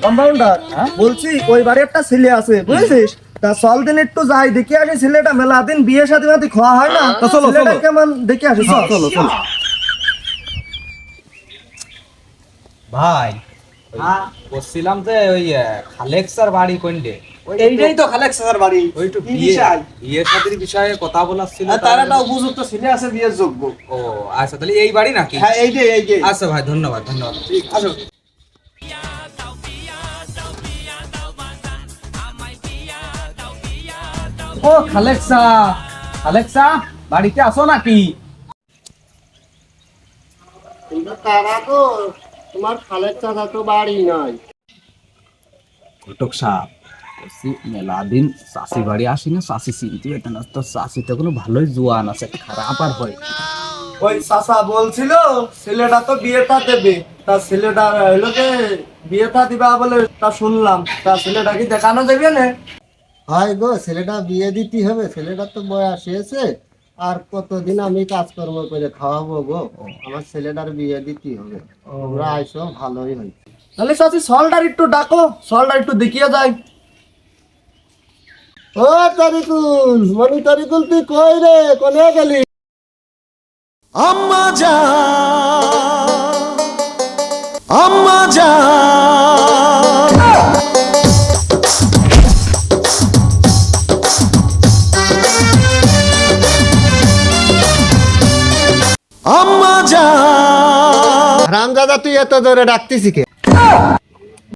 Compounder বলছি ওই বাড়ি একটা ছেলে আছে বুঝেছিস, তা চল দিন একটু যাই দেখে আসি, ছেলেটা মেলা দিন বিয়ে শাদী মাতি খাওয়া হয় না, তা চলো চলো কেমন দেখে আসি, চলো চলো। ভাই বলছিলাম যে ওই খালেক স্যার বাড়ি কোনটে? এইটাই তো খালেক স্যার বাড়ি। ওই একটু কি বিষয়? বিয়ে শাদীর বিষয়ে কথা বলার ছিল। তার একটা উপযুক্ত ছেলে আছে বিয়ের যোগ্য। ও আচ্ছা, তাহলে এই বাড়ি নাকি? হ্যাঁ এই যে। আচ্ছা ভাই, ধন্যবাদ ধন্যবাদ। ঠিক আসো। ও খালেক স্যার, খালেক স্যার বাড়িতে আসো নাকি? কিন্তু তারা তো তোমার খালেক চাচা তো বাড়ি নাই। ঘটক সাহেব বলছি মেলা দিন চাষি বাড়ি আসি না, চাষি চিনতে এটা না তো, চাষিটা কোনো ভালোই জোয়ান আছে, খারাপ আর হয়। ওই চাচা বলছিল ছেলেটা তো বিয়েটা দেবে, তা ছেলেটা হইলো যে বিয়েটা দিবা বলে তা শুনলাম, তা ছেলেটা কি দেখানো যাবে না? হয় গো, ছেলেটা বিয়ে দিতে হবে, ছেলেটার তো বয়স হয়েছে, আর কতদিন আমি কাজকর্ম করে খাওয়াবো গো, আমার ছেলেটার বিয়ে দিতে হবে। তোমরা আইসো ভালোই হয়। তাহলে চাচি সলটার একটু ডাকো, সলটার একটু দেখিয়ে যায়। ও তারিকুল, মনি তারিকুল, তুই কই রে, কোনে গেলি? আম্মা যা, আম্মা যা, আম্মা যা। রামদাদা, তুই এত জোরে ডাকতিস কে?